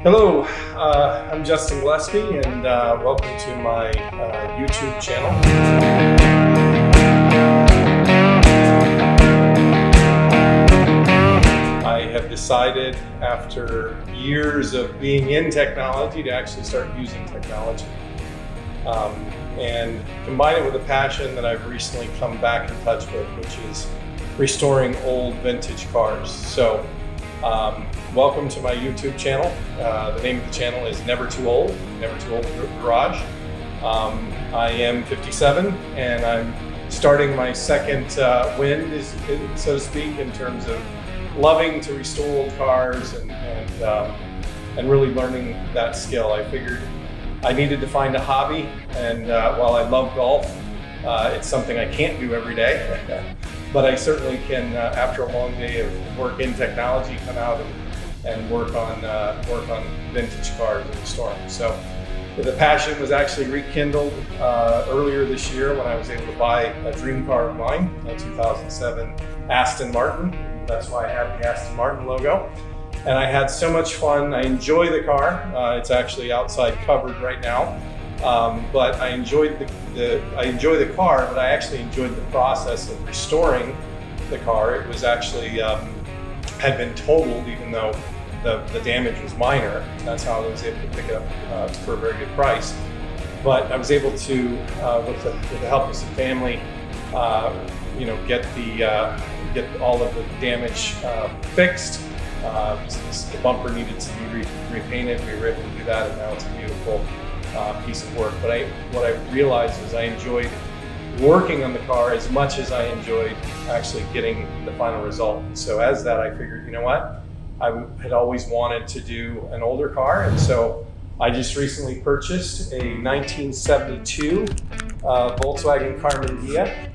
Hello, I'm Justin Gillespie, and welcome to my YouTube channel. I have decided, after years of being in technology, to actually start using technology. And combine it with a passion that I've recently come back in touch with, which is restoring old vintage cars. So welcome to my YouTube channel. The name of the channel is Never Too Old Garage. I am 57 and I'm starting my second wind, so to speak, in terms of loving to restore old cars and really learning that skill. I figured I needed to find a hobby, and while I love golf, it's something I can't do every day. But I certainly can, after a long day of work in technology, come out and work on vintage cars and restore them. So the passion was actually rekindled earlier this year when I was able to buy a dream car of mine, a 2007 Aston Martin. That's why I have the Aston Martin logo. And I had so much fun. I enjoy the car. It's actually outside covered right now. But I enjoyed the car, but I actually enjoyed the process of restoring the car. It was actually had been totaled, even though the damage was minor. That's how I was able to pick it up for a very good price. But I was able to, with the help of some family, get all of the damage fixed. The bumper needed to be repainted. We were able to do that, and now it's a beautiful piece of work. But what I realized is I enjoyed working on the car as much as I enjoyed actually getting the final result. So as that, I figured, you know what? I had always wanted to do an older car, and so I just recently purchased a 1972 Volkswagen Karmann Ghia.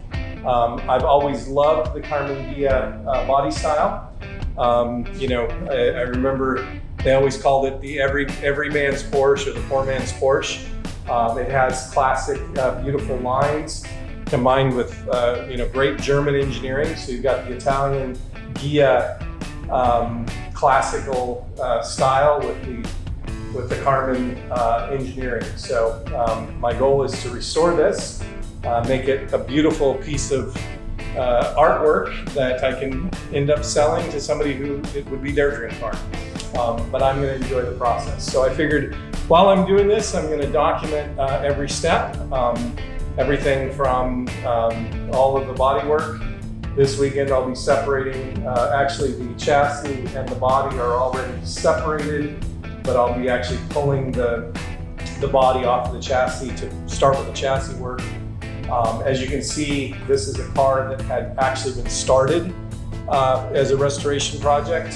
I've always loved the Karmann Ghia body style. I remember they always called it the every man's Porsche, or the poor man's Porsche. It has classic, beautiful lines combined with, great German engineering. So you've got the Italian Ghia classical style with the Karmann engineering. So my goal is to restore this, make it a beautiful piece of artwork that I can end up selling to somebody who it would be their dream car. But I'm going to enjoy the process. So I figured while I'm doing this, I'm going to document every step, everything from all of the body work. This weekend I'll be separating, actually the chassis and the body are already separated, but I'll be actually pulling the body off of the chassis to start with the chassis work. As you can see, this is a car that had actually been started as a restoration project,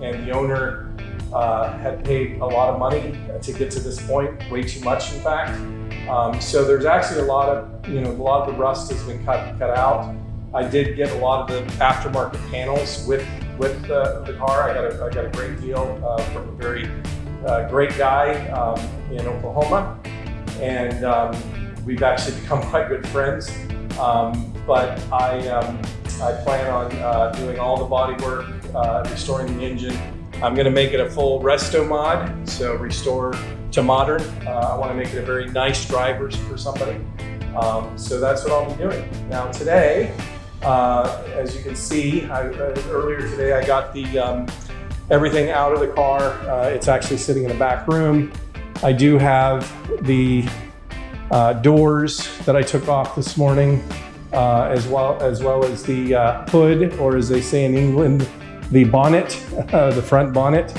and the owner had paid a lot of money to get to this point, way too much in fact. So there's actually a lot of the rust has been cut out. I did get a lot of the aftermarket panels with the car. I got a great deal from a very great guy in Oklahoma, and we've actually become quite good friends. But I plan on doing all the body work, restoring the engine. I'm going to make it a full Restomod, so restore to modern. I want to make it a very nice driver for somebody. So that's what I'll be doing. Now today, as you can see, earlier today I got the everything out of the car. It's actually sitting in the back room. I do have the doors that I took off this morning, as well as the hood, or as they say in England, the bonnet, the front bonnet.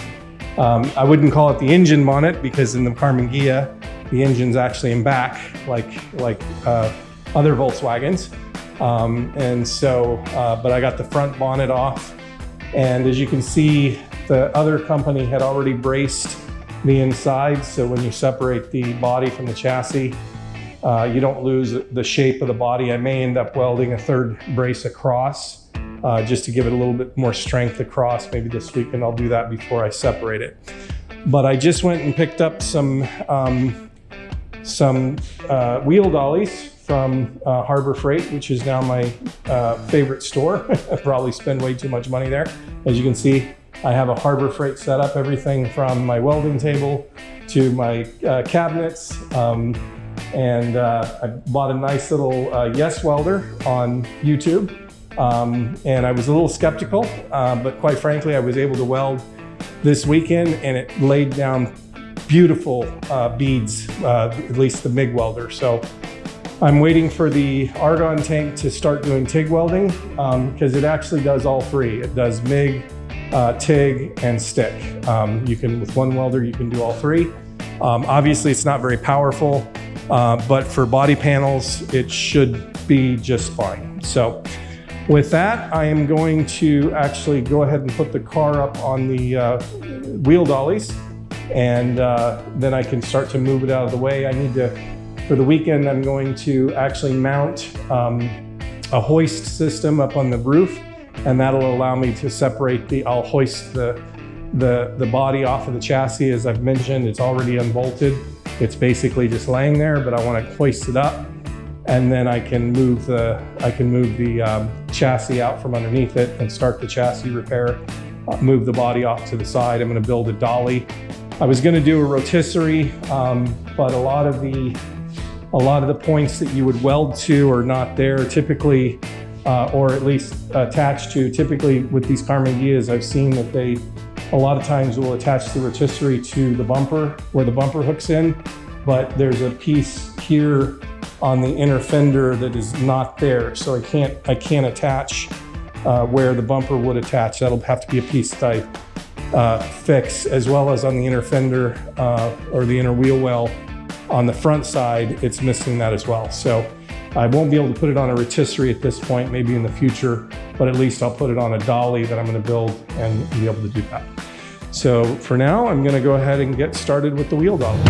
I wouldn't call it the engine bonnet because in the Karmann Ghia, the engine's actually in back, like other Volkswagens. But I got the front bonnet off, and as you can see, the other company had already braced the inside. So when you separate the body from the chassis, you don't lose the shape of the body. I may end up welding a third brace across just to give it a little bit more strength across. Maybe this weekend I'll do that before I separate it. But I just went and picked up some wheel dollies from Harbor Freight, which is now my favorite store. I probably spend way too much money there. As you can see, I have a Harbor Freight setup, everything from my welding table to my cabinets. And I bought a nice little Yes welder on YouTube. And I was a little skeptical, but quite frankly, I was able to weld this weekend and it laid down beautiful beads, at least the MIG welder. So I'm waiting for the argon tank to start doing TIG welding because it actually does all three. It does MIG, TIG, and stick. You can, with one welder, you can do all three. Obviously, it's not very powerful, but for body panels, it should be just fine. So with that, I am going to actually go ahead and put the car up on the wheel dollies, and then I can start to move it out of the way. I need to, for the weekend, I'm going to actually mount a hoist system up on the roof, and that'll allow me to separate I'll hoist the body off of the chassis. As I've mentioned, it's already unbolted. It's basically just laying there, but I want to hoist it up, and then I can move the chassis out from underneath it and start the chassis repair, move the body off to the side. I'm going to build a dolly. I was going to do a rotisserie, but a lot of the points that you would weld to are not there typically, or at least attached to. Typically with these Karmann Ghias, I've seen that they a lot of times will attach the rotisserie to the bumper where the bumper hooks in, but there's a piece here on the inner fender that is not there, so I can't attach where the bumper would attach. That'll have to be a piece that I fix, as well as on the inner fender or the inner wheel well on the front side. It's missing that as well, so I won't be able to put it on a rotisserie at this point, maybe in the future, but at least I'll put it on a dolly that I'm going to build and be able to do that. So for now, I'm going to go ahead and get started with the wheel dolly.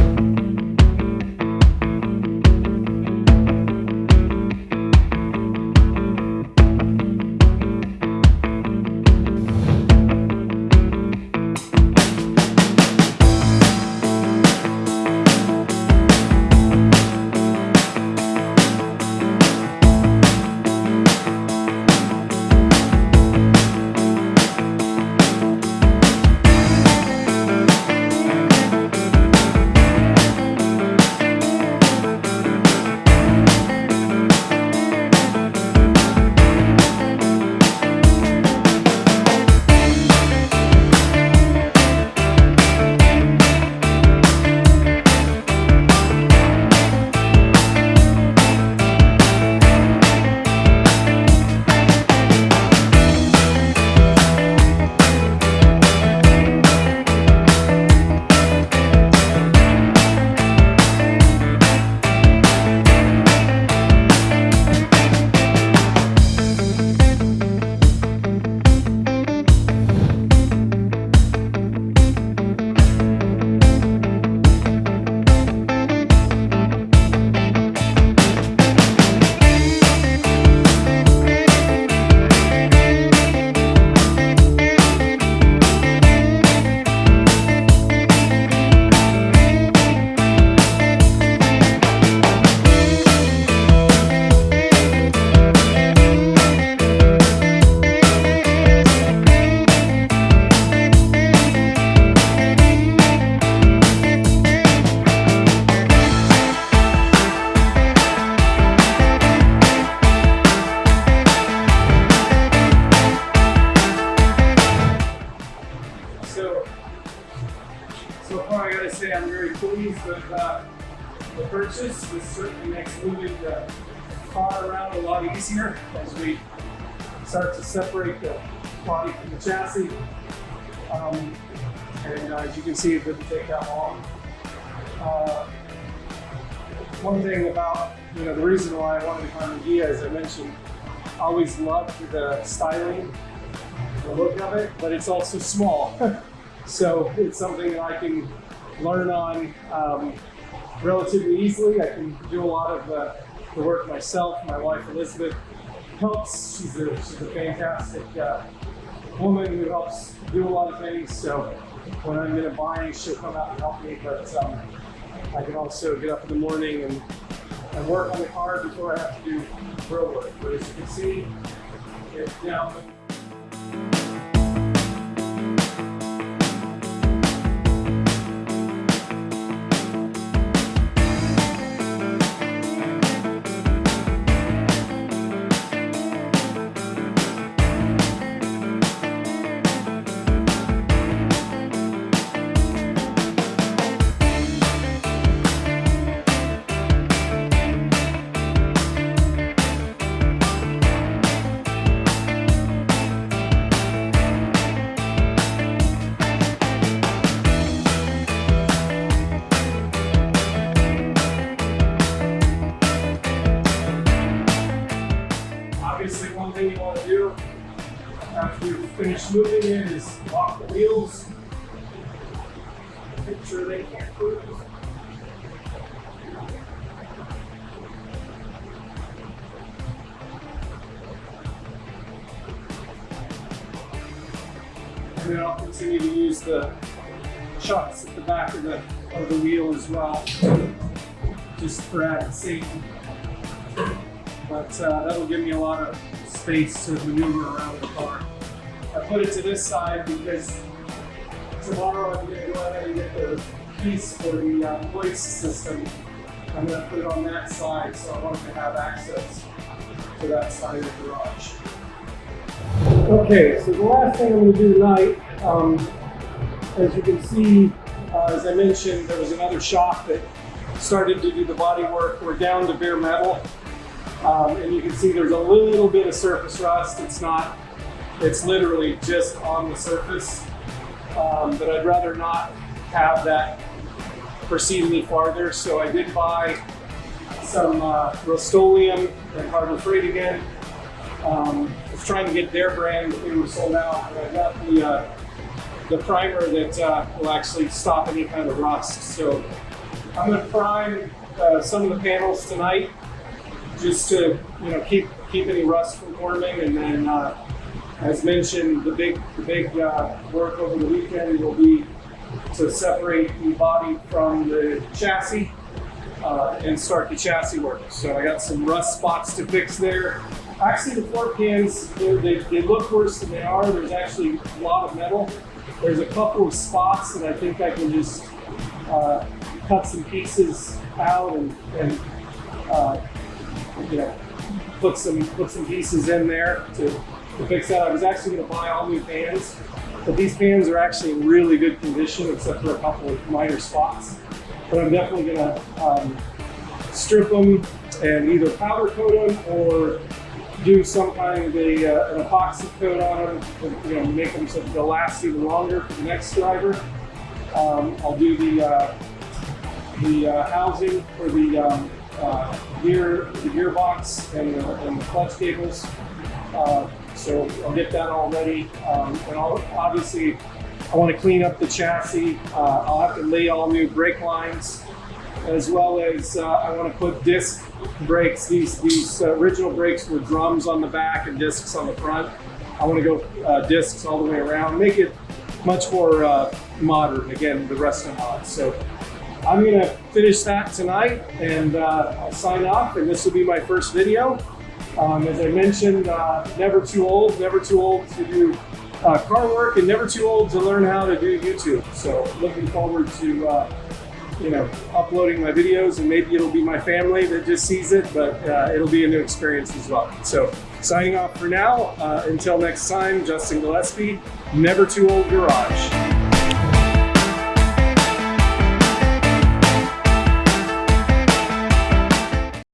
So far, I gotta say I'm very pleased with the purchase. This certainly makes moving the car around a lot easier as we start to separate the body from the chassis. And as you can see, it didn't take that long. One thing about, the reason why I wanted the Karmann Ghia, as I mentioned, I always loved the styling, the look of it, but it's also small. So it's something that I can learn on relatively easily. I can do a lot of the work myself. My wife Elizabeth helps. She's a fantastic woman who helps do a lot of things. So when I'm in a bind, she'll come out and help me. But I can also get up in the morning and work on the car before I have to do road work. But as you can see, it's down. much moving in is off the wheels. Make sure they can't cruise. And then I'll continue to use the shocks at the back of the wheel as well, just for added safety. But that'll give me a lot of space to maneuver around the car. I put it to this side because tomorrow I'm going to go ahead and get the piece for the hoist system. I'm going to put it on that side, so I want to have access to that side of the garage. Okay, so the last thing I'm going to do tonight, as you can see, as I mentioned, there was another shop that started to do the body work. We're down to bare metal, and you can see there's a little bit of surface rust. It's literally just on the surface, but I'd rather not have that proceed any farther. So I did buy some Rust-Oleum and Harbor Freight again. I was trying to get their brand, but they were sold out. But I got the primer that will actually stop any kind of rust. So I'm going to prime some of the panels tonight, just to keep any rust from forming. And then, as mentioned, the big work over the weekend will be to separate the body from the chassis and start the chassis work. So I got some rust spots to fix there. Actually, the floor pans, they look worse than they are. There's actually a lot of metal. There's a couple of spots that I think I can just cut some pieces out and put some pieces in there to fix that. I was actually going to buy all new pans, but these pans are actually in really good condition except for a couple of minor spots. But I'm definitely going to strip them and either powder coat them or do some kind of an epoxy coat on them, make them so they'll last even longer for the next driver. I'll do the housing for the gearbox and the clutch cables. So I'll get that all ready. And obviously, I want to clean up the chassis. I'll have to lay all new brake lines, as well as I want to put disc brakes. These original brakes were drums on the back and discs on the front. I want to go discs all the way around, make it much more modern, again, the Restomods. So I'm going to finish that tonight, and I'll sign off, and this will be my first video. As I mentioned, never too old to do car work, and never too old to learn how to do YouTube. So looking forward to uploading my videos, and maybe it'll be my family that just sees it, but it'll be a new experience as well. So signing off for now, until next time, Justin Gillespie, Never Too Old Garage.